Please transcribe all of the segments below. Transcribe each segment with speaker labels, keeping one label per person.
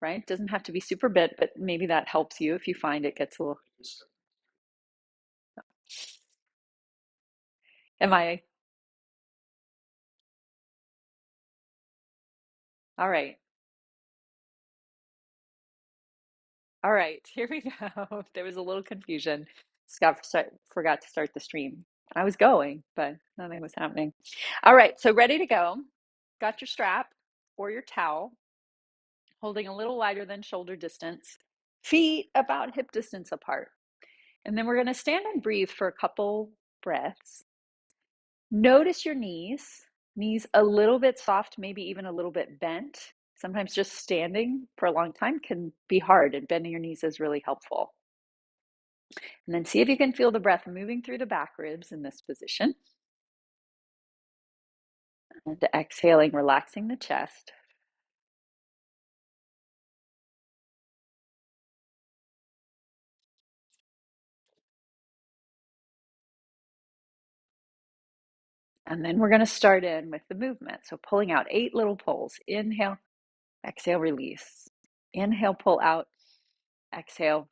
Speaker 1: right? It doesn't have to be super bent, but maybe that helps you if you find it gets a little. Am I all right? All right, here we go. There was a little confusion. Forgot to start the stream. I was going, but nothing was happening. All right, so ready to go. Got your strap or your towel, holding a little wider than shoulder distance, feet about hip distance apart. And then we're going to stand and breathe for a couple breaths. Notice your knees a little bit soft, maybe even a little bit bent. Sometimes just standing for a long time can be hard, and bending your knees is really helpful. And then see if you can feel the breath moving through the back ribs in this position. And exhaling, relaxing the chest. And then we're going to start in with the movement. So pulling out 8 little pulls. Inhale, exhale, release. Inhale, pull out, exhale,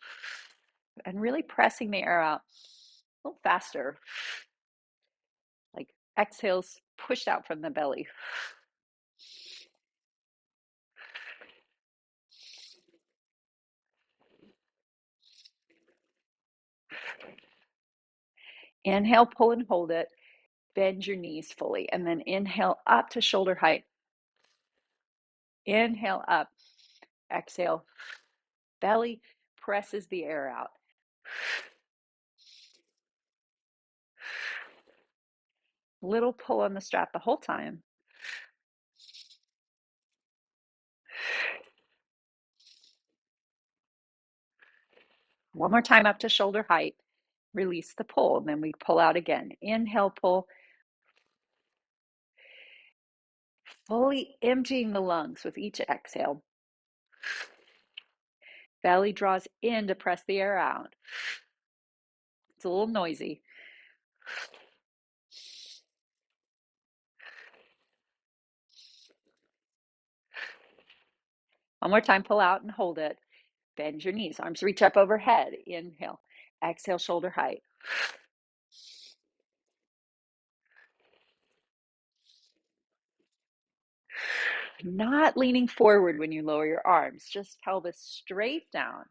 Speaker 1: and really pressing the air out a little faster. Like exhales pushed out from the belly. Inhale, pull and hold it. Bend your knees fully. And then inhale up to shoulder height. Inhale up. Exhale. Belly presses the air out. Little pull on the strap the whole time. One more time up to shoulder height. Release the pull, and then we pull out again. Inhale, pull. Fully emptying the lungs with each exhale. Belly draws in to press the air out. It's a little noisy. One more time, pull out and hold it. Bend your knees, arms reach up overhead. Inhale, exhale, shoulder height. Not leaning forward when you lower your arms, just pelvis straight down,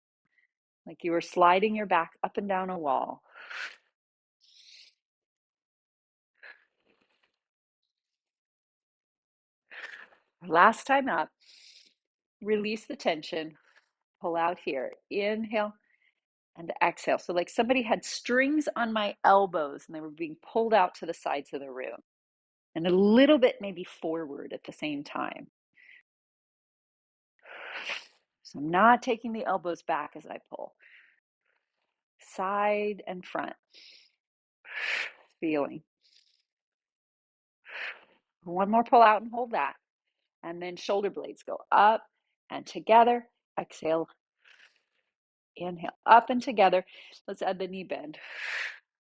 Speaker 1: like you were sliding your back up and down a wall. Last time up, release the tension, pull out here. Inhale and exhale. So like somebody had strings on my elbows and they were being pulled out to the sides of the room. And a little bit maybe forward at the same time. So I'm not taking the elbows back as I pull. Side and front. Feeling. One more pull out and hold that. And then shoulder blades go up and together. Exhale. Inhale. Up and together. Let's add the knee bend.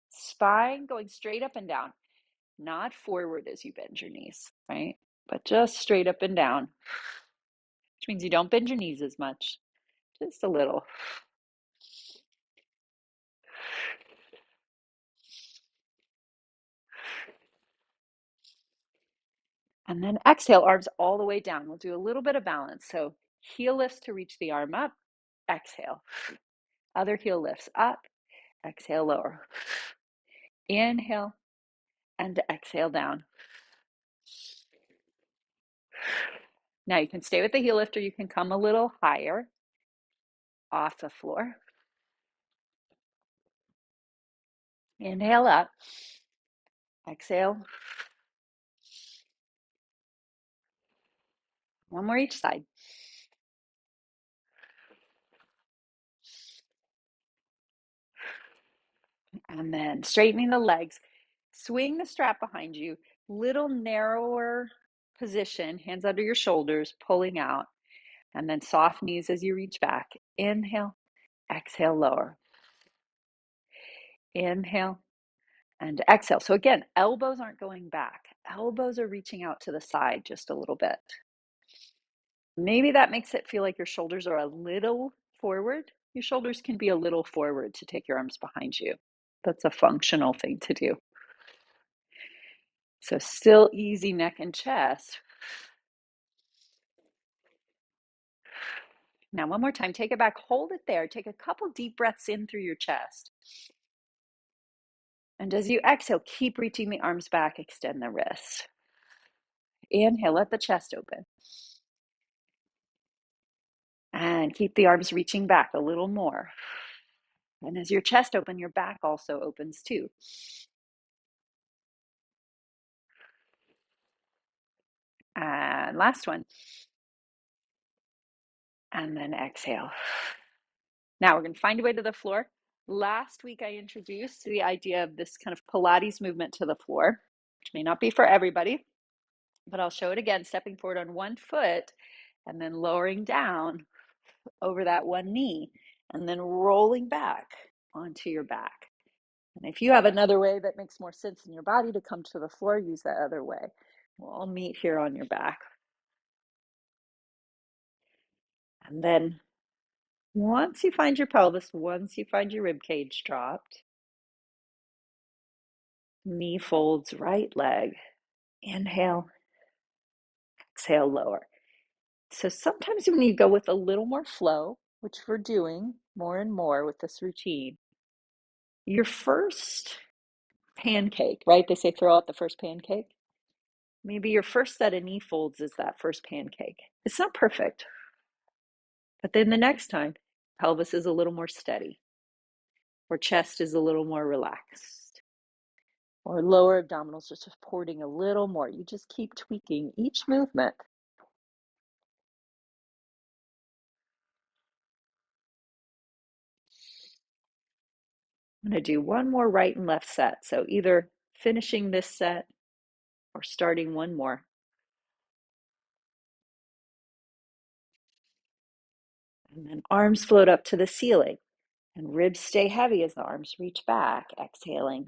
Speaker 1: Spine going straight up and down. Not forward as you bend your knees, right? But just straight up and down. Which means you don't bend your knees as much. Just a little. And then exhale, arms all the way down. We'll do a little bit of balance. So heel lifts to reach the arm up. Exhale. Other heel lifts up. Exhale, lower. Inhale and exhale down. Now you can stay with the heel lift or you can come a little higher off the floor. Inhale up. Exhale. One more each side. And then straightening the legs. Swing the strap behind you. Little narrower position. Hands under your shoulders, pulling out. And then soft knees as you reach back. Inhale. Exhale, lower. Inhale and exhale. So again, elbows aren't going back. Elbows are reaching out to the side just a little bit. Maybe that makes it feel like your shoulders are a little forward. Your shoulders can be a little forward to take your arms behind you. That's a functional thing to do. So still easy neck and chest. Now, one more time, take it back, hold it there. Take a couple deep breaths in through your chest. And as you exhale, keep reaching the arms back, extend the wrists. Inhale, let the chest open. And keep the arms reaching back a little more. And as your chest opens, your back also opens too. And last one. And then exhale. Now we're going to find a way to the floor. Last week, I introduced the idea of this kind of Pilates movement to the floor, which may not be for everybody, but I'll show it again, stepping forward on one foot and then lowering down over that one knee and then rolling back onto your back. And if you have another way that makes more sense in your body to come to the floor, use that other way. We'll all meet here on your back. And then once you find your pelvis, once you find your rib cage dropped, knee folds, right leg, inhale, exhale, lower. So sometimes when you go with a little more flow, which we're doing more and more with this routine, your first pancake, right? They say throw out the first pancake. Maybe your first set of knee folds is that first pancake. It's not perfect, but then the next time, pelvis is a little more steady, or chest is a little more relaxed, or lower abdominals are supporting a little more. You just keep tweaking each movement. I'm going to do one more right and left set. So either finishing this set or starting one more. And then arms float up to the ceiling and ribs stay heavy as the arms reach back, exhaling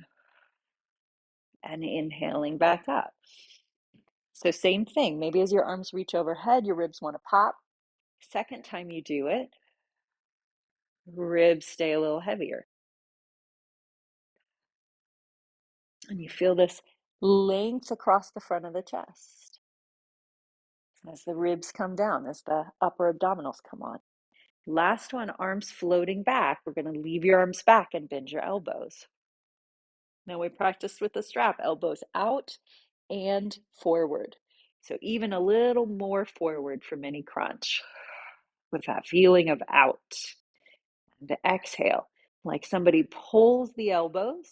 Speaker 1: and inhaling back up. So same thing, maybe as your arms reach overhead, your ribs want to pop. Second time you do it, ribs stay a little heavier. And you feel this length across the front of the chest as the ribs come down, as the upper abdominals come on. Last one, arms floating back. We're going to leave your arms back and bend your elbows. Now we practiced with the strap, elbows out and forward. So even a little more forward for mini crunch with that feeling of out. And exhale, like somebody pulls the elbows,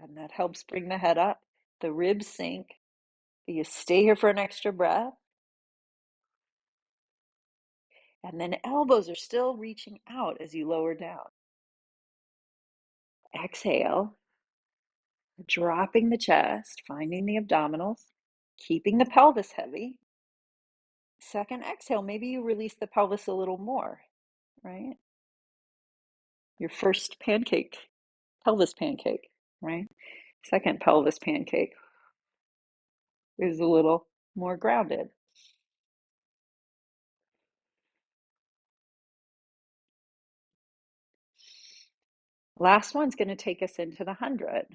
Speaker 1: and that helps bring the head up. The ribs sink. You stay here for an extra breath. And then elbows are still reaching out as you lower down. Exhale, dropping the chest, finding the abdominals, keeping the pelvis heavy. Second exhale, maybe you release the pelvis a little more, right? Your first pancake, pelvis pancake, right? Second pelvis pancake is a little more grounded. Last one's going to take us into the 100.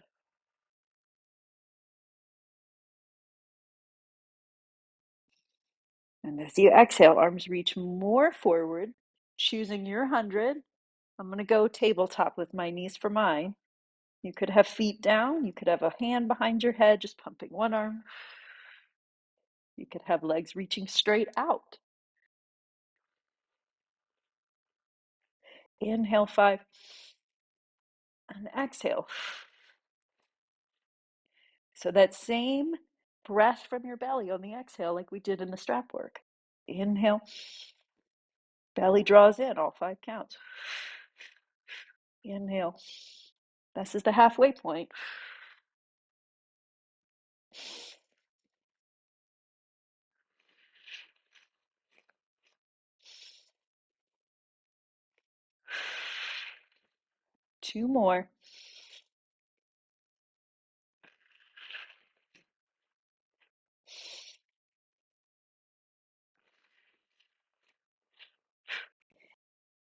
Speaker 1: And as you exhale, arms reach more forward, choosing your 100. I'm going to go tabletop with my knees for mine. You could have feet down. You could have a hand behind your head, just pumping one arm. You could have legs reaching straight out. Inhale 5 and exhale. So that same breath from your belly on the exhale, like we did in the strap work. Inhale, belly draws in, all 5 counts. Inhale. This is the halfway point. Two more.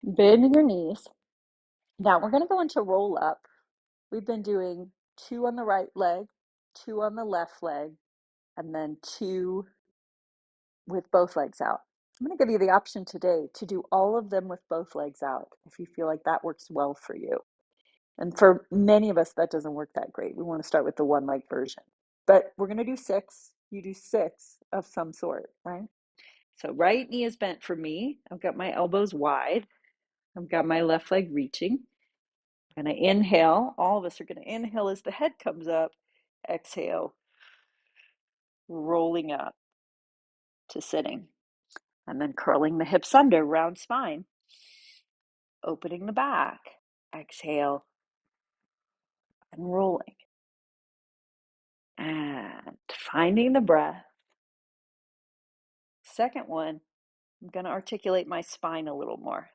Speaker 1: Bend your knees. Now we're going to go into roll up. We've been doing 2 on the right leg, 2 on the left leg, and then 2 with both legs out. I'm going to give you the option today to do all of them with both legs out if you feel like that works well for you. And for many of us, that doesn't work that great. We want to start with the one leg version. But we're going to do 6. You do 6 of some sort, right? So right knee is bent for me. I've got my elbows wide. I've got my left leg reaching. I'm going to inhale. All of us are going to inhale as the head comes up. Exhale, rolling up to sitting. And then curling the hips under, round spine. Opening the back. Exhale and rolling. And finding the breath. Second one, I'm going to articulate my spine a little more.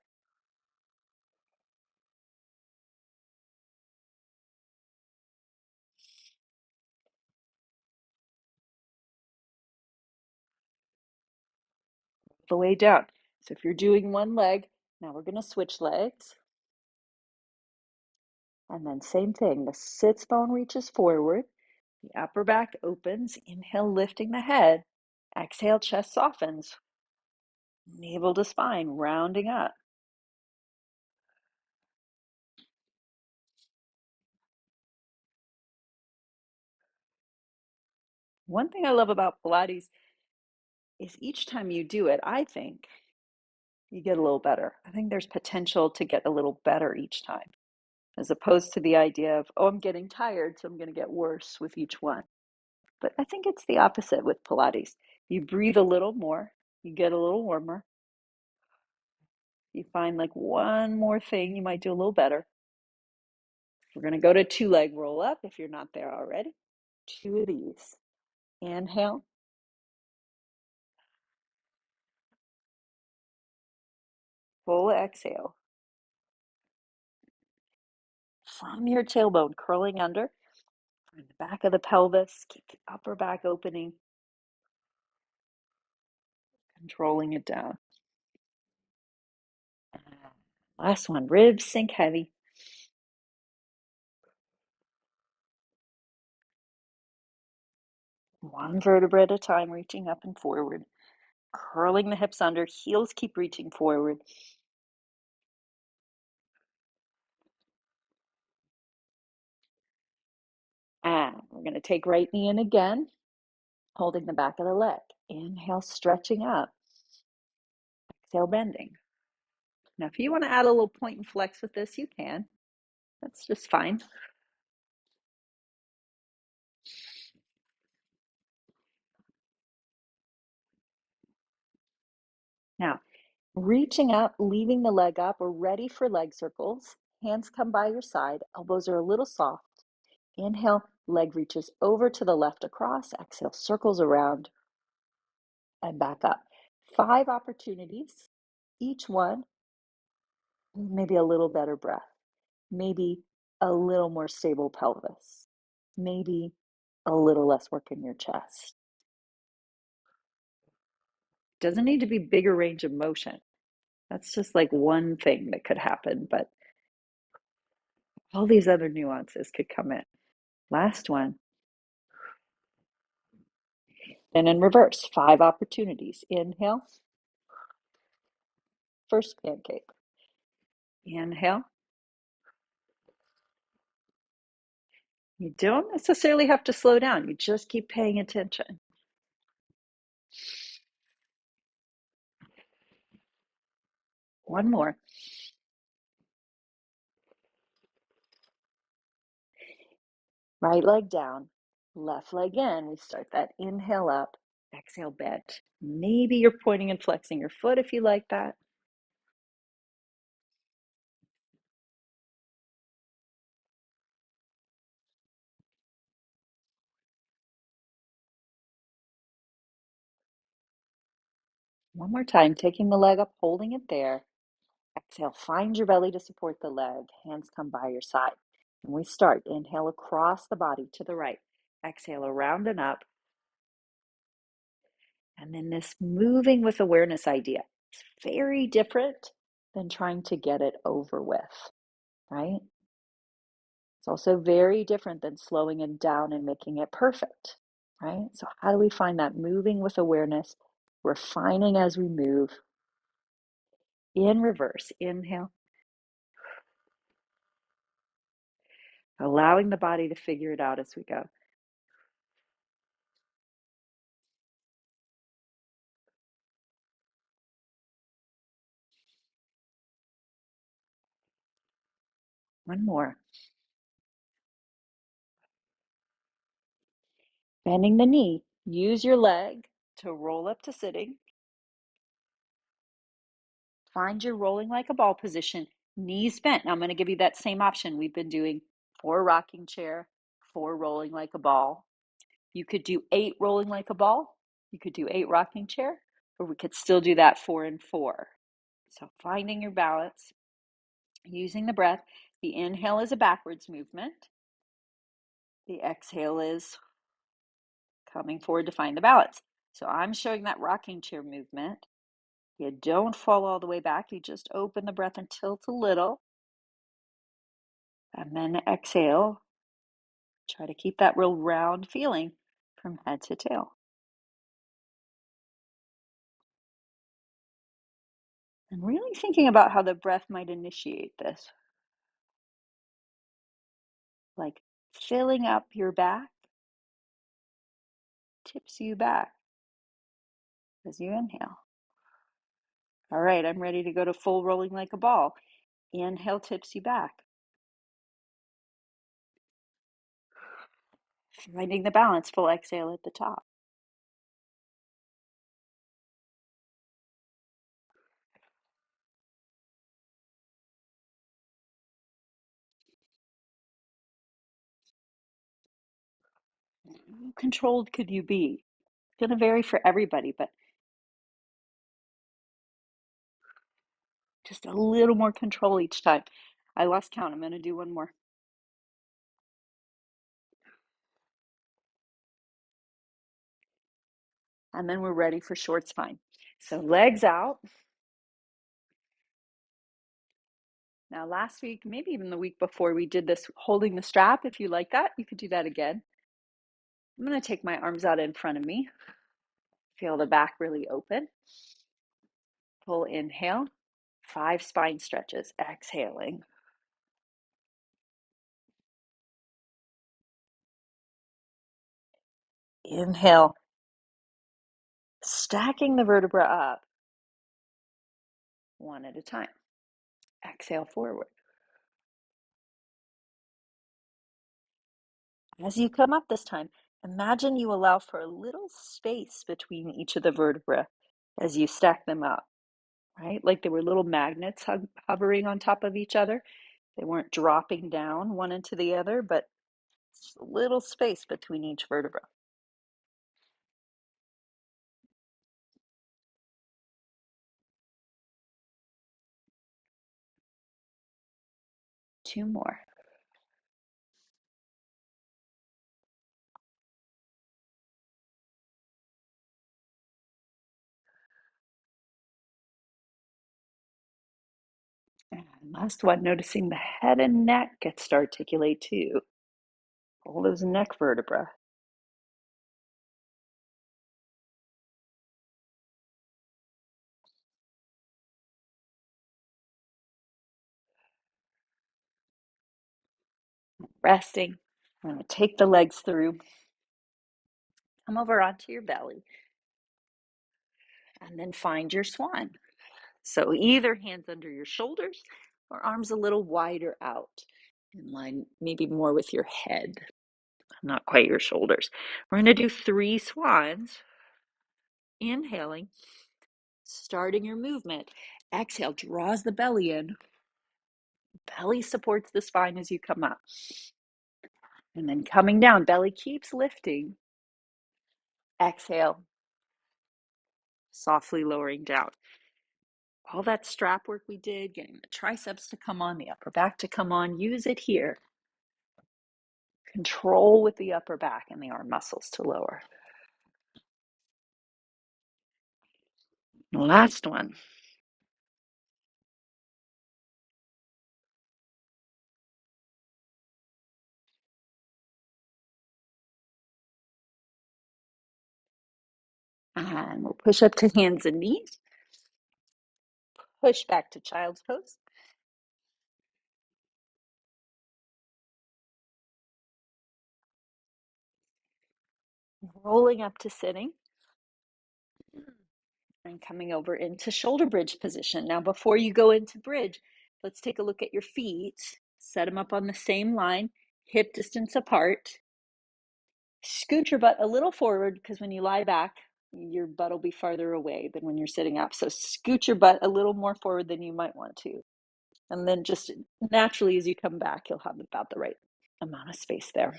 Speaker 1: The way down. So if you're doing one leg, now we're going to switch legs. And then same thing, the sits bone reaches forward, the upper back opens, inhale, lifting the head, exhale, chest softens, navel to spine, rounding up. One thing I love about Pilates is each time you do it, I think you get a little better. I think there's potential to get a little better each time, as opposed to the idea of, oh, I'm getting tired, so I'm going to get worse with each one. But I think it's the opposite with Pilates. You breathe a little more, you get a little warmer, you find like one more thing you might do a little better. We're going to go to 2-leg roll up if you're not there already. 2 of these. Inhale. Full exhale. From your tailbone, curling under, the back of the pelvis, keep the upper back opening, controlling it down. Last one, ribs sink heavy. One vertebra at a time, reaching up and forward, curling the hips under, heels keep reaching forward. And we're going to take right knee in again, holding the back of the leg. Inhale, stretching up. Exhale, bending. Now, if you want to add a little point and flex with this, you can. That's just fine. Now, reaching up, leaving the leg up, we're ready for leg circles. Hands come by your side, elbows are a little soft. Inhale, leg reaches over to the left across. Exhale, circles around and back up. 5 opportunities, each one, maybe a little better breath, maybe a little more stable pelvis, maybe a little less work in your chest. Doesn't need to be bigger range of motion. That's just like one thing that could happen, but all these other nuances could come in. Last one. And in reverse, 5 opportunities. Inhale, first pancake. Inhale. You don't necessarily have to slow down. You just keep paying attention. One more. Right leg down, left leg in. We start that inhale up, exhale bent. Maybe you're pointing and flexing your foot if you like that. One more time, taking the leg up, holding it there. Exhale, find your belly to support the leg. Hands come by your side. And we start. Inhale across the body to the right. Exhale around and up. And then this moving with awareness idea is very different than trying to get it over with, right? It's also very different than slowing it down and making it perfect, right? So, how do we find that moving with awareness, refining as we move in reverse? Inhale, allowing the body to figure it out as we go. One more. Bending the knee. Use your leg to roll up to sitting. Find your rolling like a ball position, knees bent. Now I'm going to give you that same option we've been doing for rocking chair, for rolling like a ball. You could do 8 rolling like a ball. You could do 8 rocking chair, or we could still do that 4 and 4. So finding your balance, using the breath. The inhale is a backwards movement. The exhale is coming forward to find the balance. So I'm showing that rocking chair movement. You don't fall all the way back. You just open the breath and tilt a little. And then exhale. Try to keep that real round feeling from head to tail. And really thinking about how the breath might initiate this. Like filling up your back tips you back as you inhale. All right, I'm ready to go to full rolling like a ball. Inhale tips you back. Finding the balance, full exhale at the top. How controlled could you be? It's going to vary for everybody, but just a little more control each time. I lost count. I'm going to do one more. And then we're ready for short spine. So legs out. Now, last week, maybe even the week before, we did this holding the strap. If you like that, you could do that again. I'm going to take my arms out in front of me. Feel the back really open. Full inhale. 5 spine stretches. Exhaling. Inhale. Stacking the vertebra up one at a time. Exhale forward. As you come up this time, imagine you allow for a little space between each of the vertebrae as you stack them up, right? Like they were little magnets hovering on top of each other. They weren't dropping down one into the other, but a little space between each vertebra. Two more. And last one, noticing the head and neck gets to articulate too. All those neck vertebrae. Resting. I'm going to take the legs through. Come over onto your belly. And then find your swan. So either hands under your shoulders or arms a little wider out, in line maybe more with your head, not quite your shoulders. We're going to do 3 swans. Inhaling, starting your movement. Exhale, draws the belly in. Belly supports the spine as you come up. And then coming down, belly keeps lifting. Exhale, softly lowering down. All that strap work we did, getting the triceps to come on, the upper back to come on, use it here. Control with the upper back and the arm muscles to lower. Last one. And we'll push up to hands and knees. Push back to child's pose. Rolling up to sitting. And coming over into shoulder bridge position. Now, before you go into bridge, let's take a look at your feet. Set them up on the same line, hip distance apart. Scoot your butt a little forward because when you lie back, your butt will be farther away than when you're sitting up. So scoot your butt a little more forward than you might want to. And then just naturally as you come back, you'll have about the right amount of space there.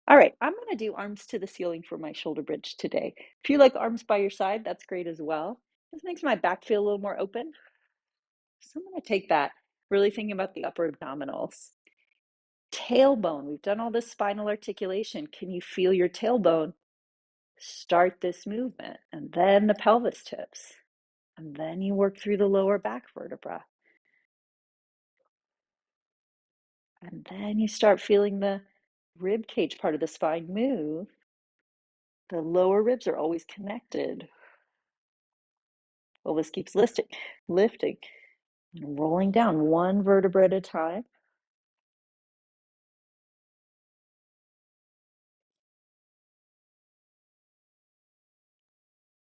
Speaker 1: All right, I'm going to do arms to the ceiling for my shoulder bridge today. If you like arms by your side, that's great as well. This makes my back feel a little more open. So I'm going to take that, really thinking about the upper abdominals. Tailbone, we've done all this spinal articulation. Can you feel your tailbone start this movement? And then the pelvis tips. And then you work through the lower back vertebra. And then you start feeling the rib cage part of the spine move. The lower ribs are always connected. Pelvis keeps lifting, and rolling down one vertebra at a time.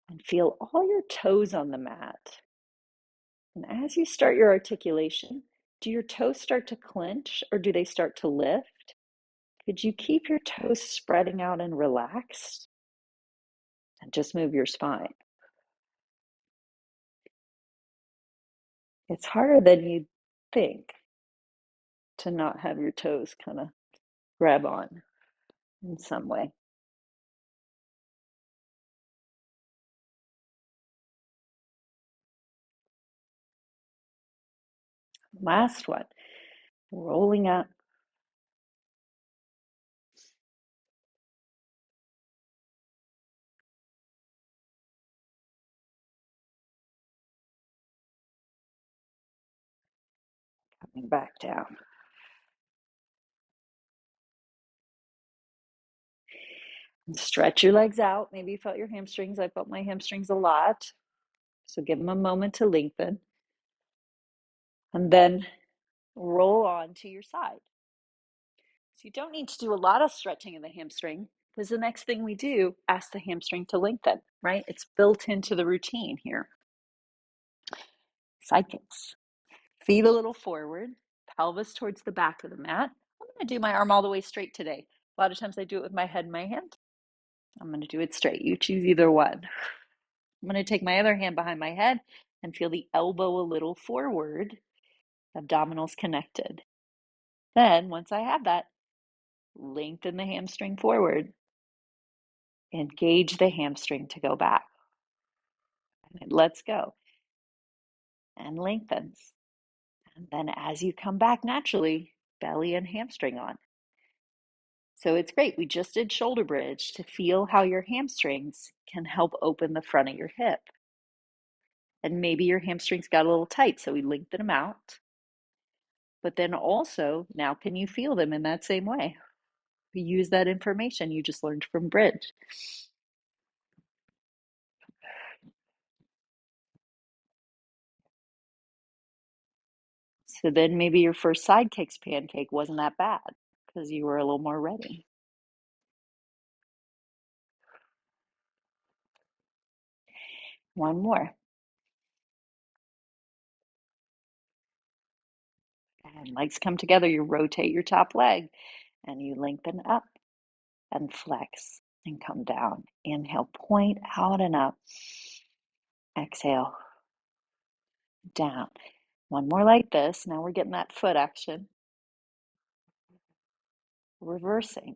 Speaker 1: And feel all your toes on the mat. And as you start your articulation, do your toes start to clench or do they start to lift? Could you keep your toes spreading out and relaxed? And just move your spine. It's harder than you'd think to not have your toes kind of grab on in some way. Last one, rolling up. Coming back down. And stretch your legs out. Maybe you felt your hamstrings. I felt my hamstrings a lot. So give them a moment to lengthen. And then roll on to your side. So you don't need to do a lot of stretching in the hamstring because the next thing we do, ask the hamstring to lengthen, right? It's built into the routine here. Side kicks. Feet a little forward, pelvis towards the back of the mat. I'm going to do my arm all the way straight today. A lot of times I do it with my head in my hand. I'm going to do it straight. You choose either one. I'm going to take my other hand behind my head and feel the elbow a little forward, abdominals connected. Then, once I have that, lengthen the hamstring forward. Engage the hamstring to go back. And it lets go and lengthens. And then as you come back naturally, belly and hamstring on. So it's great. We just did shoulder bridge to feel how your hamstrings can help open the front of your hip. And maybe your hamstrings got a little tight, so we lengthen them out. But then also, now can you feel them in that same way? We use that information you just learned from bridge. So then maybe your first side kicks pancake wasn't that bad because you were a little more ready. One more. And legs come together. You rotate your top leg and you lengthen up and flex and come down. Inhale, point out and up. Exhale, down. One more like this. Now we're getting that foot action. Reversing.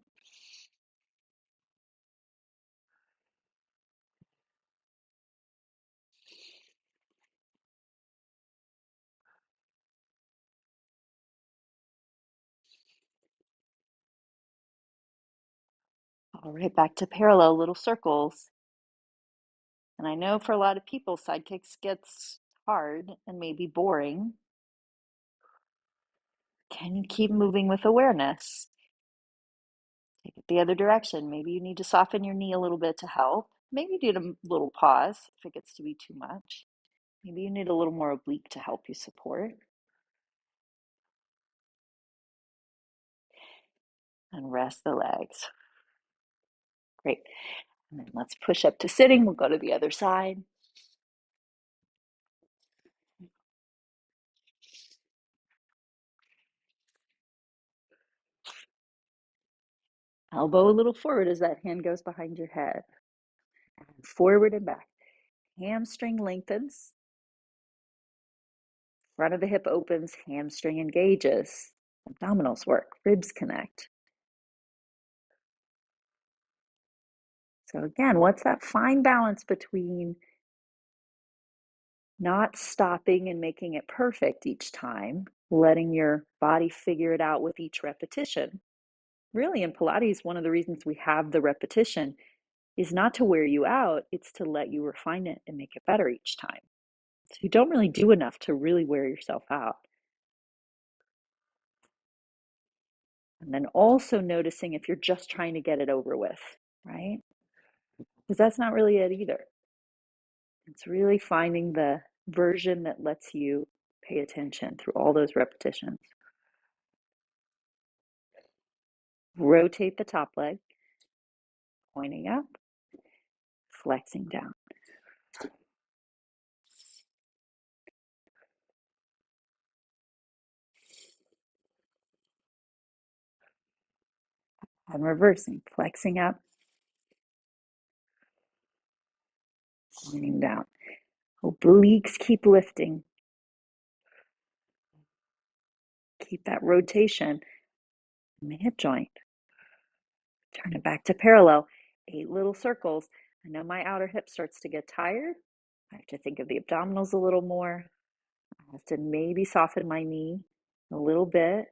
Speaker 1: All right, back to parallel little circles. And I know for a lot of people, side kicks gets hard and maybe boring. Can you keep moving with awareness? Take it the other direction. Maybe you need to soften your knee a little bit to help. Maybe need a little pause if it gets to be too much. Maybe you need a little more oblique to help you support. And rest the legs. Great. And then let's push up to sitting. We'll go to the other side. Elbow a little forward as that hand goes behind your head. And forward and back. Hamstring lengthens. Front of the hip opens. Hamstring engages. Abdominals work. Ribs connect. So again, what's that fine balance between not stopping and making it perfect each time, letting your body figure it out with each repetition? Really, in Pilates, one of the reasons we have the repetition is not to wear you out, it's to let you refine it and make it better each time. So you don't really do enough to really wear yourself out. And then also noticing if you're just trying to get it over with, right? Because that's not really it either. It's really finding the version that lets you pay attention through all those repetitions. Rotate the top leg, pointing up, flexing down. And reversing, flexing up, pointing down. Obliques keep lifting. Keep that rotation in the hip joint. Turn it back to parallel. 8 little circles. I know my outer hip starts to get tired. I have to think of the abdominals a little more. I have to maybe soften my knee a little bit.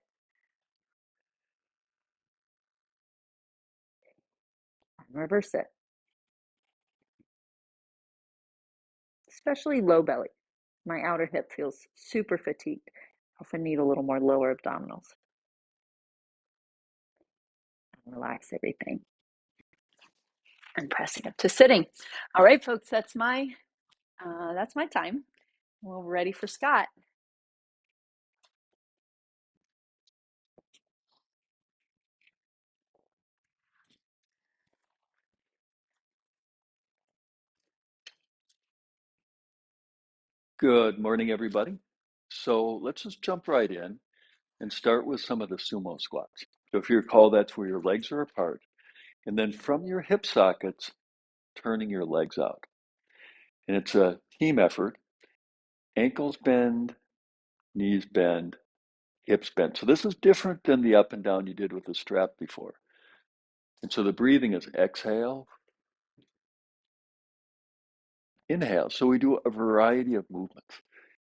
Speaker 1: And reverse it. Especially low belly. My outer hip feels super fatigued. I often need a little more lower abdominals. And relax everything. And pressing up to sitting. All right, folks, that's my time. We're ready for Scott.
Speaker 2: Good morning, everybody. So let's just jump right in and start with some of the sumo squats. So if you recall, that's where your legs are apart. And then from your hip sockets, turning your legs out. And it's a team effort. Ankles bend, knees bend, hips bend. So this is different than the up and down you did with the strap before. And so the breathing is exhale, inhale. So we do a variety of movements.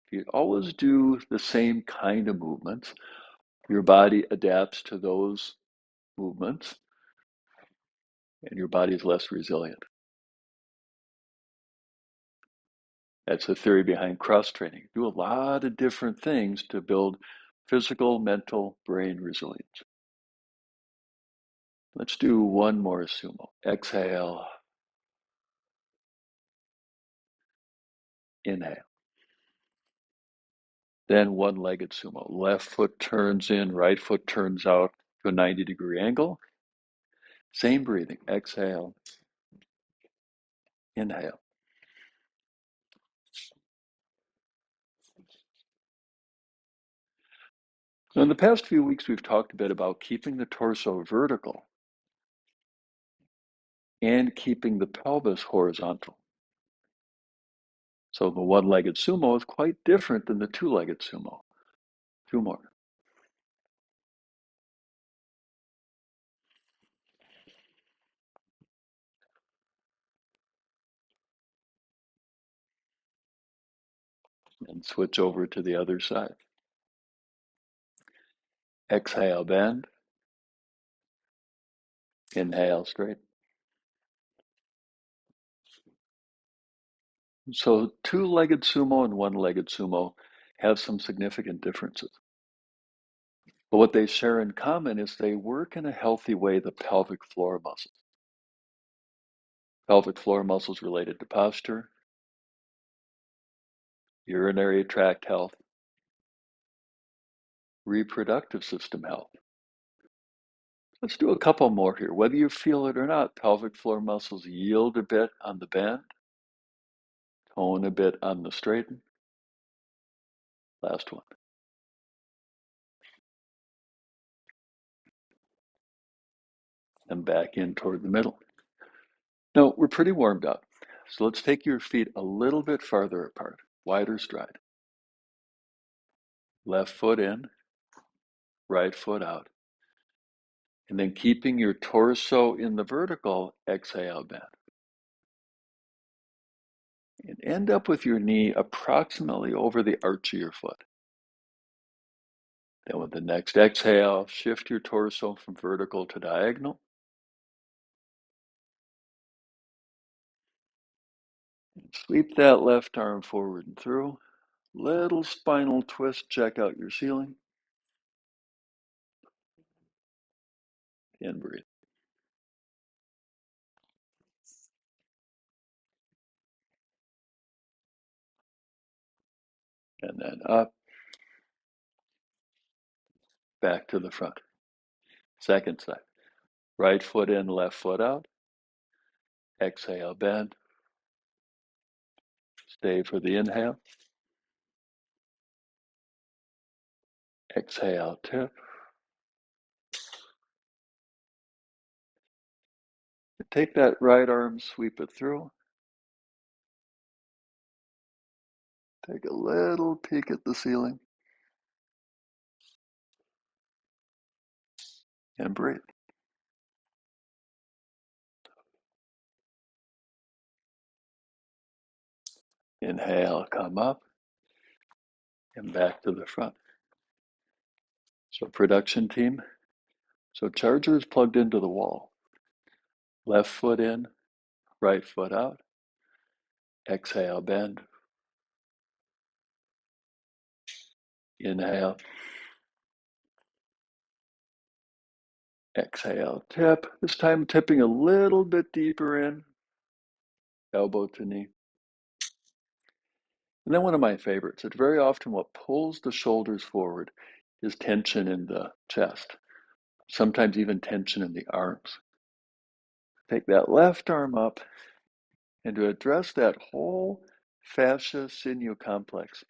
Speaker 2: If you always do the same kind of movements, your body adapts to those movements and your body is less resilient. That's the theory behind cross training. Do a lot of different things to build physical, mental, brain resilience. Let's do one more sumo. Exhale, inhale. Then one-legged sumo. Left foot turns in, right foot turns out to a 90-degree angle. Same breathing. Exhale, inhale. Now, in the past few weeks, we've talked a bit about keeping the torso vertical and keeping the pelvis horizontal. So the one-legged sumo is quite different than the two-legged sumo. Two more. And switch over to the other side. Exhale, bend. Inhale, straight. So two-legged sumo and one-legged sumo have some significant differences. But what they share in common is they work in a healthy way the pelvic floor muscles. pelvic floor muscles related to posture, urinary tract health, reproductive system health. Let's do a couple more here. Whether you feel it or not, pelvic floor muscles yield a bit on the bend, tone a bit on the straighten. Last one. And back in toward the middle. Now, we're pretty warmed up. So let's take your feet a little bit farther apart, wider stride. Left foot in, right foot out. And then keeping your torso in the vertical, exhale, bend. And end up with your knee approximately over the arch of your foot. Then with the next exhale, shift your torso from vertical to diagonal. And sweep that left arm forward and through. Little spinal twist, check out your ceiling. And breathe. And then up, back to the front. Second side. Right foot in, left foot out. Exhale, bend. Stay for the inhale. Exhale, tip. Take that right arm, sweep it through. Take a little peek at the ceiling. And breathe. Inhale, come up. And back to the front. So production team. So charger is plugged into the wall. Left foot in, right foot out. Exhale, bend. Inhale. Exhale, tip. This time tipping a little bit deeper in. Elbow to knee. And then one of my favorites. It's very often what pulls the shoulders forward is tension in the chest. Sometimes even tension in the arms. Take that left arm up, and to address that whole fascia sinew complex,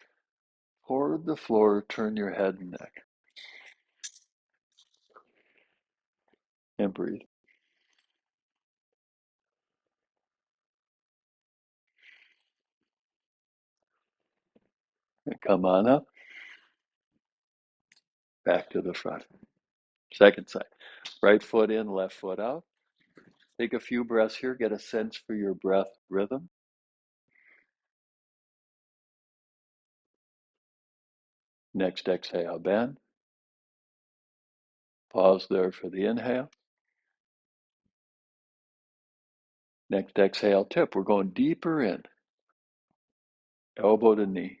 Speaker 2: toward the floor, turn your head and neck. And breathe. And come on up, back to the front. Second side. Right foot in, left foot out. Take a few breaths here, get a sense for your breath rhythm. Next exhale, bend. Pause there for the inhale. Next exhale, tip. We're going deeper in. Elbow to knee.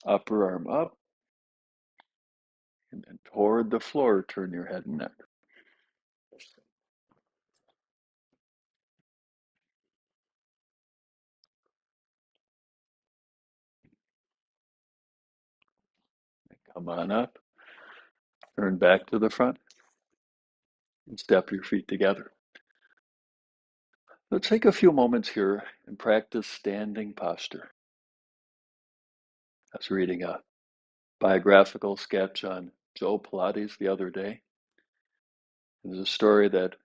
Speaker 2: Upper arm up. And then toward the floor, turn your head and neck. Come on up. Turn back to the front. And step your feet together. Let's take a few moments here and practice standing posture. I was reading a biographical sketch on Joe Pilates the other day. There's a story that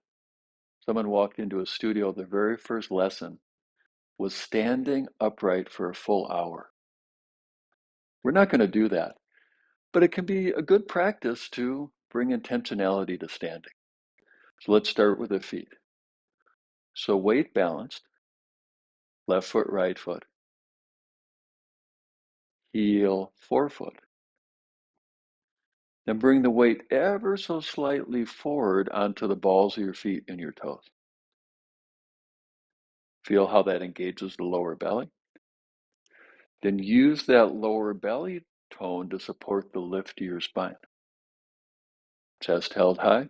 Speaker 2: someone walked into a studio. Their very first lesson was standing upright for a full hour. We're not going to do that, but it can be a good practice to bring intentionality to standing. So let's start with the feet. So weight balanced, left foot, right foot, heel, forefoot. Then bring the weight ever so slightly forward onto the balls of your feet and your toes. Feel how that engages the lower belly. Then use that lower belly tone to support the lift of your spine. Chest held high,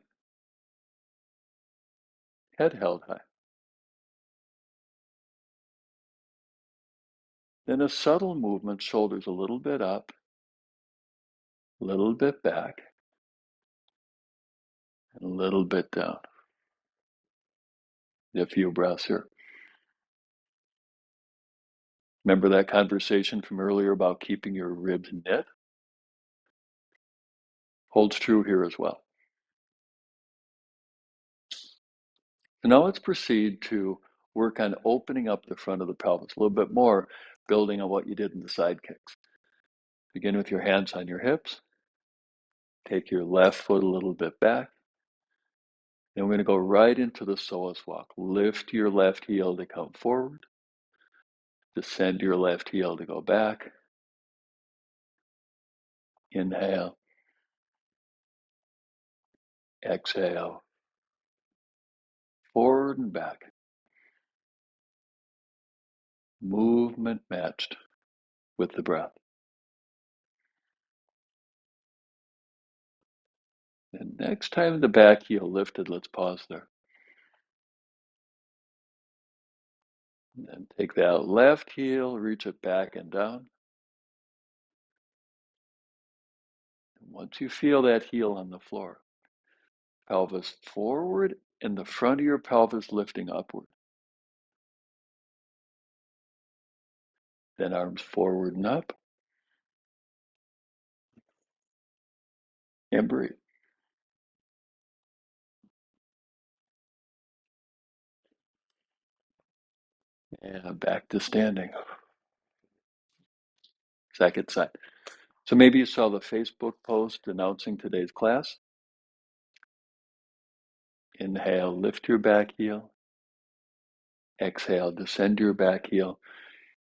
Speaker 2: head held high. Then a subtle movement, shoulders a little bit up, a little bit back, and a little bit down. A few breaths here. Remember that conversation from earlier about keeping your ribs knit? Holds true here as well. So now let's proceed to work on opening up the front of the pelvis a little bit more, building on what you did in the side kicks. Begin with your hands on your hips. Take your left foot a little bit back. Then we're going to go right into the psoas walk. Lift your left heel to come forward. Descend your left heel to go back. Inhale. Exhale. Forward and back. Movement matched with the breath. And next time the back heel lifted, let's pause there. And then take that left heel, reach it back and down. And once you feel that heel on the floor, pelvis forward and the front of your pelvis lifting upward. Then arms forward and up. And breathe. And back to standing. Second side. So maybe you saw the Facebook post announcing today's class. Inhale, lift your back heel. Exhale, descend your back heel.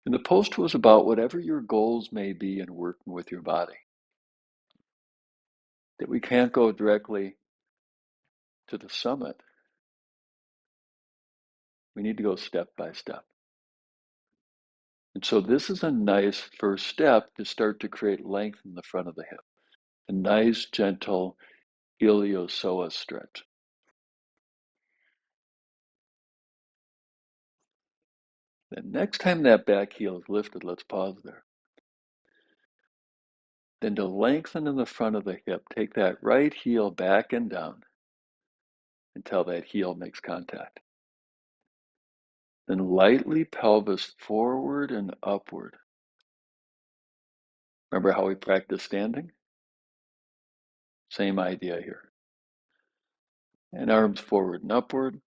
Speaker 2: And the post was about whatever your goals may be in working with your body. That we can't go directly to the summit. We need to go step by step. And so this is a nice first step to start to create length in the front of the hip. A nice, gentle iliopsoas stretch. Then next time that back heel is lifted, let's pause there. Then to lengthen in the front of the hip, take that right heel back and down until that heel makes contact. Then lightly pelvis forward and upward. Remember how we practice standing? Same idea here. And arms forward and upward.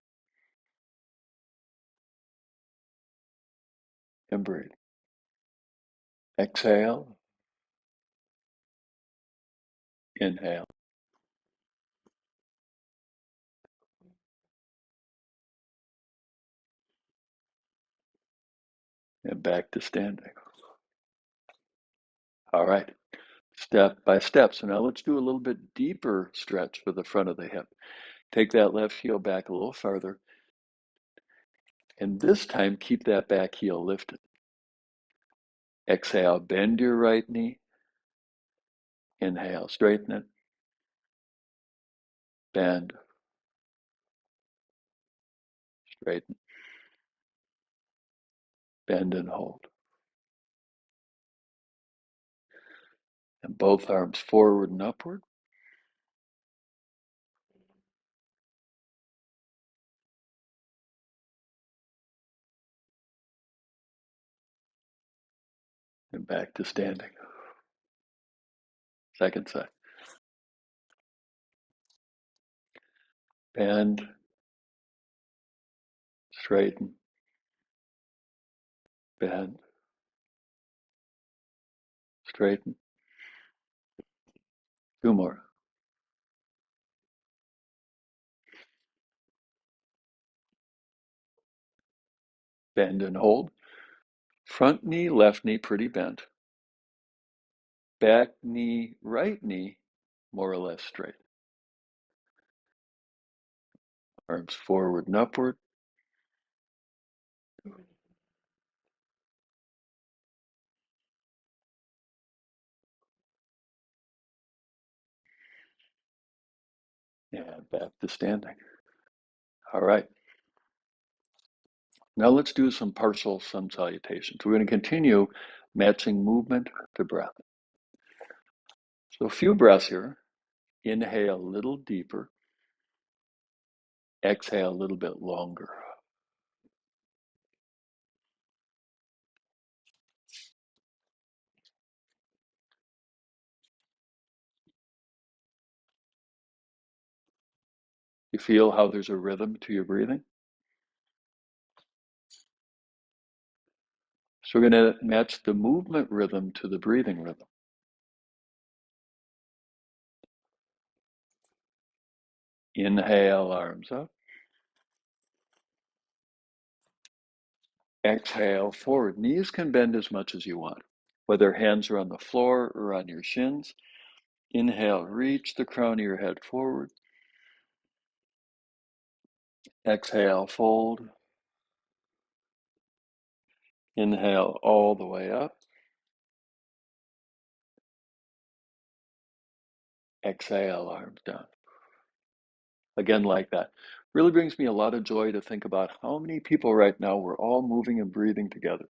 Speaker 2: And breathe. Exhale. Inhale. And back to standing. All right. Step by step. So now let's do a little bit deeper stretch for the front of the hip. Take that left heel back a little farther. And this time, keep that back heel lifted. Exhale, bend your right knee. Inhale, straighten it. Bend, straighten, bend and hold. And both arms forward and upward. And back to standing. Second side. Bend, straighten, bend, straighten. Two more. Bend and hold. Front knee, left knee pretty bent. Back knee, right knee, more or less straight. Arms forward and upward. Back to standing. All right. Now let's do some partial sun salutations. We're going to continue matching movement to breath. So a few breaths here. Inhale a little deeper. Exhale a little bit longer. You feel how there's a rhythm to your breathing? So we're going to match the movement rhythm to the breathing rhythm. Inhale, arms up. Exhale, forward. Knees can bend as much as you want, whether hands are on the floor or on your shins. Inhale, reach the crown of your head forward. Exhale, fold. Inhale all the way up. Exhale, arms down. Again, like that. Really brings me a lot of joy to think about how many people right now we're all moving and breathing together.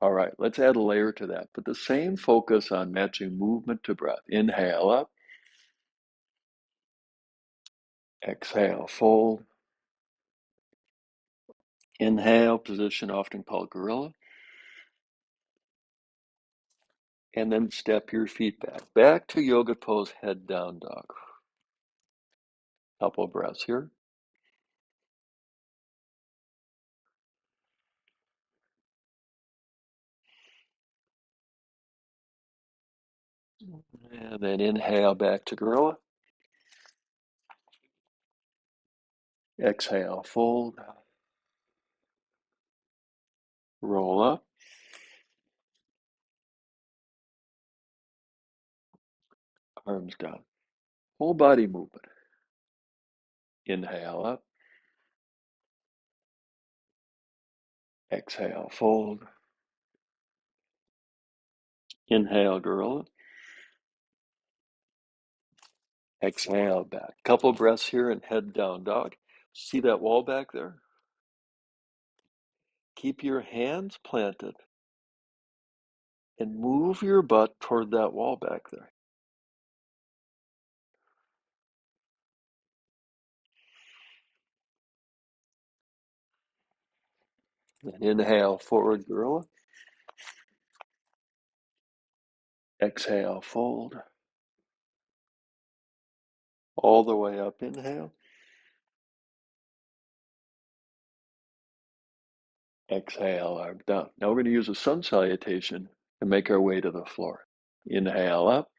Speaker 2: All right, let's add a layer to that. Put the same focus on matching movement to breath. Inhale up. Exhale, fold. Inhale, position often called gorilla. And then step your feet back. Back to yoga pose, head down dog. Couple of breaths here. And then inhale back to gorilla. Exhale, fold. Roll up. Arms down. Whole body movement. Inhale up. Exhale, fold. Inhale, gorilla. Exhale, back. Couple breaths here and head down dog. See that wall back there? Keep your hands planted and move your butt toward that wall back there. And inhale, forward gorilla. Exhale, fold. All the way up, inhale. Exhale, arm down. Now we're going to use a sun salutation to make our way to the floor. Inhale up.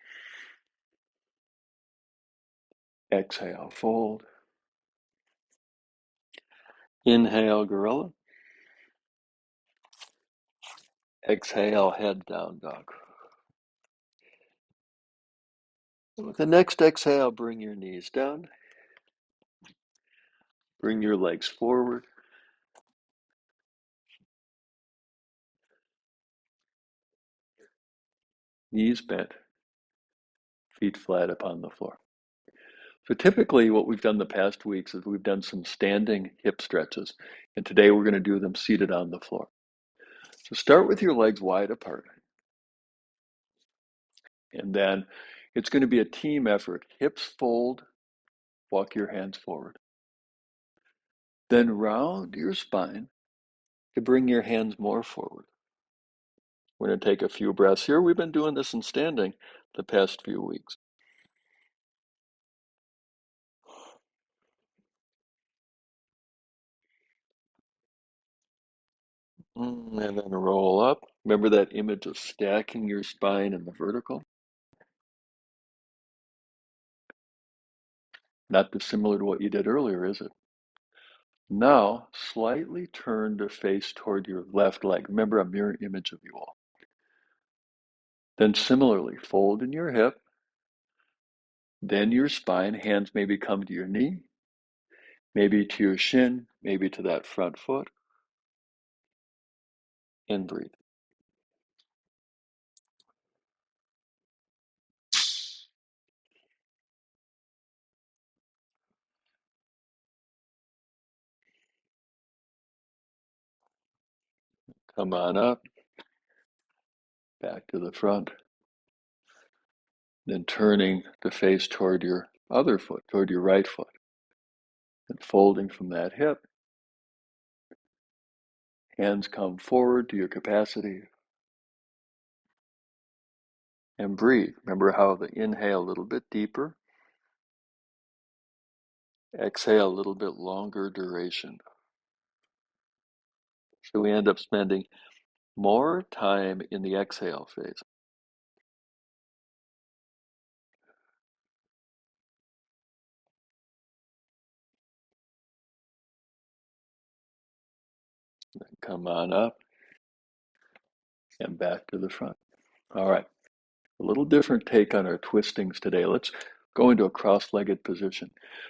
Speaker 2: Exhale, fold. Inhale, gorilla. Exhale, head down dog. With the next exhale, bring your knees down. Bring your legs forward. Knees bent. Feet flat upon the floor. So typically what we've done the past weeks is we've done some standing hip stretches. And today we're going to do them seated on the floor. So start with your legs wide apart. And then it's going to be a team effort. Hips fold, walk your hands forward. Then round your spine to bring your hands more forward. We're going to take a few breaths here. We've been doing this in standing the past few weeks. And then roll up. Remember that image of stacking your spine in the vertical? Not dissimilar to what you did earlier, is it? Now, slightly turn to face toward your left leg. Remember a mirror image of you all. Then similarly, fold in your hip, then your spine, hands maybe come to your knee, maybe to your shin, maybe to that front foot, and breathe. Come on up, back to the front, then turning the face toward your other foot, toward your right foot, and folding from that hip. Hands come forward to your capacity, and breathe. Remember how the inhale a little bit deeper, exhale a little bit longer duration. So we end up spending more time in the exhale phase. Then come on up and back to the front. All right, a little different take on our twistings today. Let's go into a cross-legged position.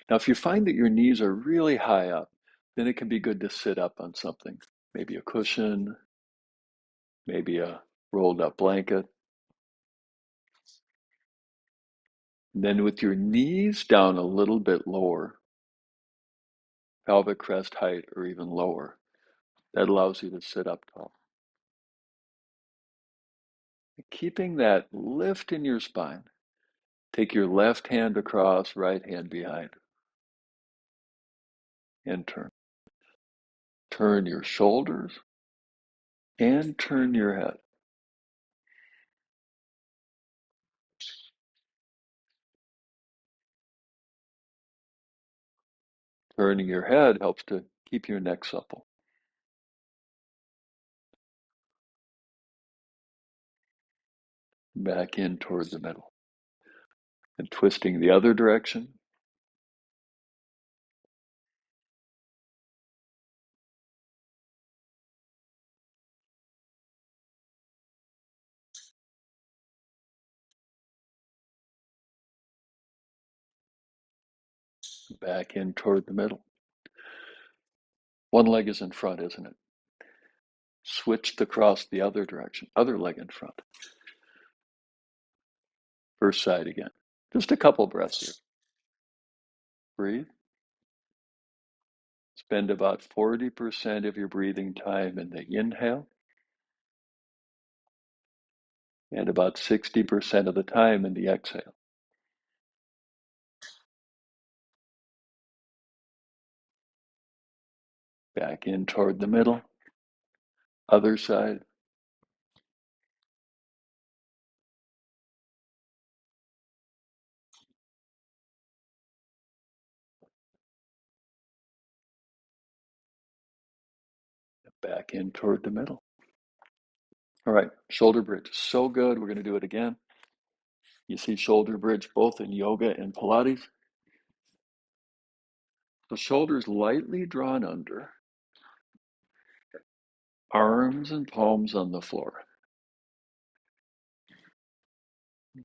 Speaker 2: Now, if you find that your knees are really high up, then it can be good to sit up on something, maybe a cushion, maybe a rolled up blanket. And then with your knees down a little bit lower, pelvic crest height or even lower, that allows you to sit up tall. Keeping that lift in your spine, take your left hand across, right hand behind, and turn. Turn your shoulders and turn your head. Turning your head helps to keep your neck supple. Back in towards the middle. And twisting the other direction. Back in toward the middle. One leg is in front, isn't it? Switch across the other direction. Other leg in front. First side again. Just a couple breaths here. Breathe. Spend about 40% of your breathing time in the inhale and about 60% of the time in the exhale. Back in toward the middle. Other side. Back in toward the middle. All right, shoulder bridge. So good. We're going to do it again. You see shoulder bridge both in yoga and Pilates. So shoulders lightly drawn under, arms and palms on the floor.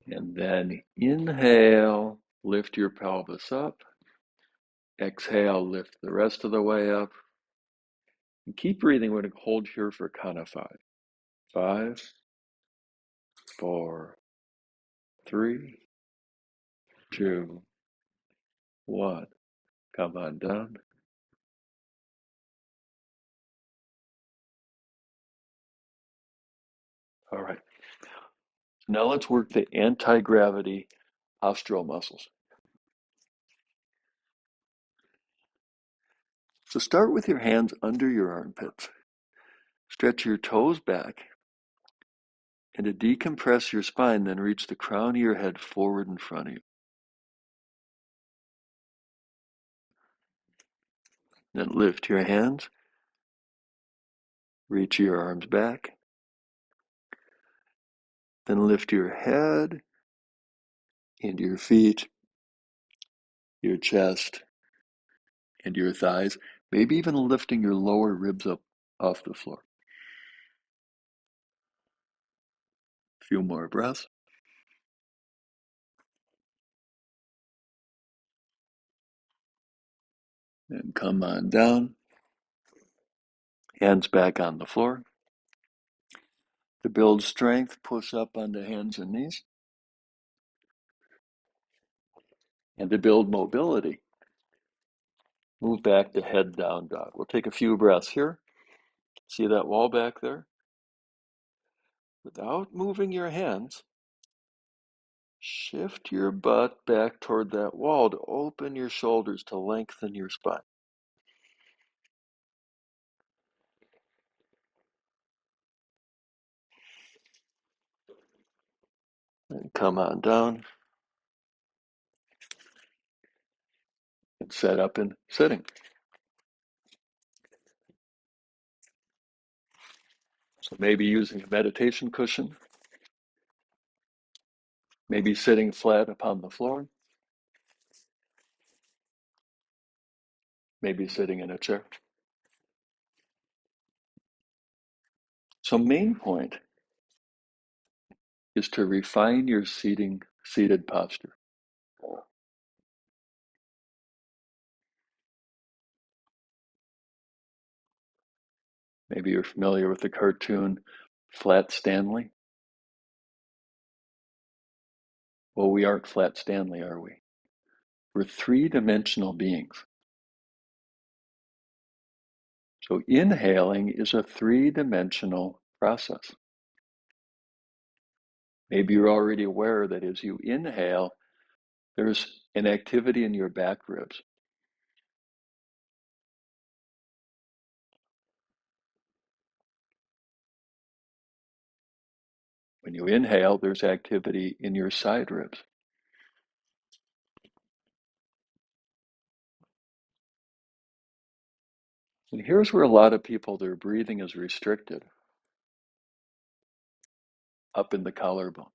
Speaker 2: And then inhale, lift your pelvis up. Exhale, lift the rest of the way up. And keep breathing. We're going to hold here for count of five. 5, 4, 3, 2, 1. Come on down. All right. Now let's work the anti-gravity postural muscles. So start with your hands under your armpits. Stretch your toes back. And to decompress your spine, then reach the crown of your head forward in front of you. Then lift your hands. Reach your arms back. Then lift your head and your feet, your chest, and your thighs. Maybe even lifting your lower ribs up off the floor. few more breaths. And come on down. Hands back on the floor. To build strength, push up onto hands and knees. And to build mobility, move back to head down dog. We'll take a few breaths here. See that wall back there? Without moving your hands, shift your butt back toward that wall to open your shoulders to lengthen your spine. And come on down and set up in sitting. So maybe using a meditation cushion, maybe sitting flat upon the floor, maybe sitting in a chair. So main point is to refine your seated posture. Maybe you're familiar with the cartoon Flat Stanley. Well, we aren't Flat Stanley, are we? We're three-dimensional beings. So inhaling is a three-dimensional process. Maybe you're already aware that as you inhale, there's an activity in your back ribs. When you inhale, there's activity in your side ribs. And here's where a lot of people, their breathing is restricted, up in the collarbones.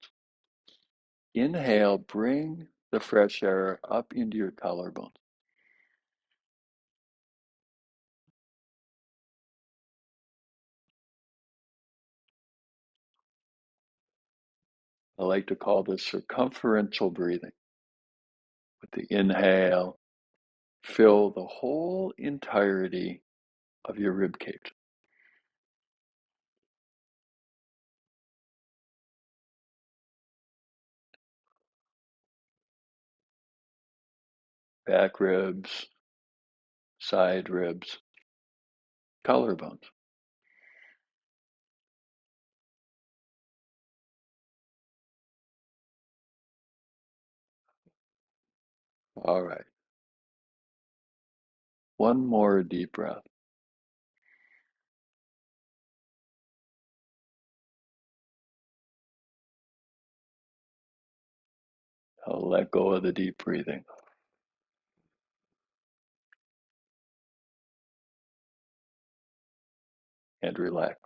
Speaker 2: Inhale, bring the fresh air up into your collarbones. I like to call this circumferential breathing. With the inhale, fill the whole entirety of your rib cage. Back ribs, side ribs, collarbones. All right. One more deep breath. I'll let go of the deep breathing and relax.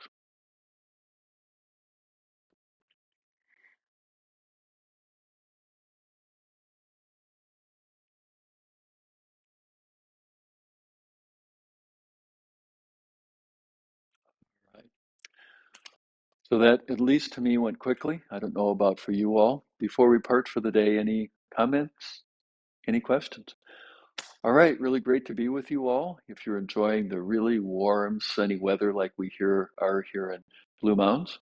Speaker 2: Right. So that, at least to me, went quickly. I don't know about for you all. Before we part for the day, any comments? Any questions? All right, really great to be with you all. If you're enjoying the really warm, sunny weather like we are here in Blue Mountains,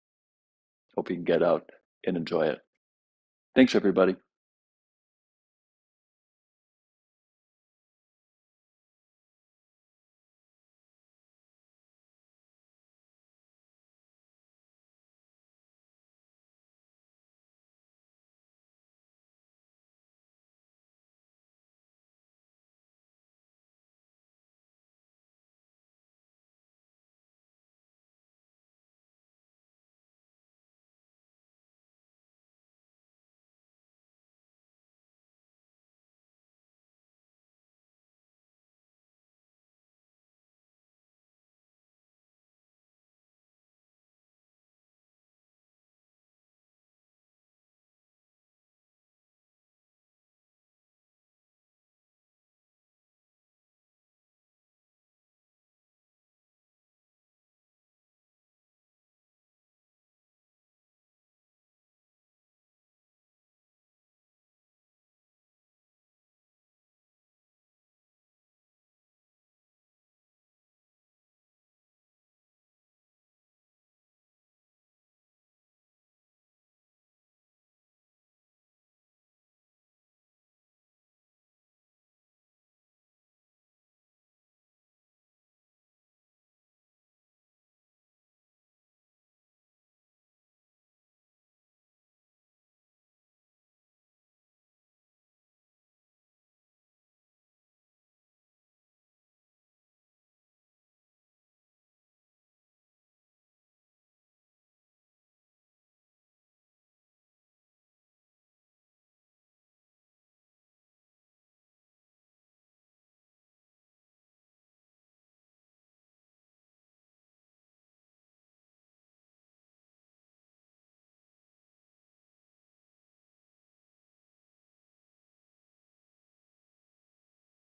Speaker 2: hope you can get out and enjoy it. Thanks, everybody.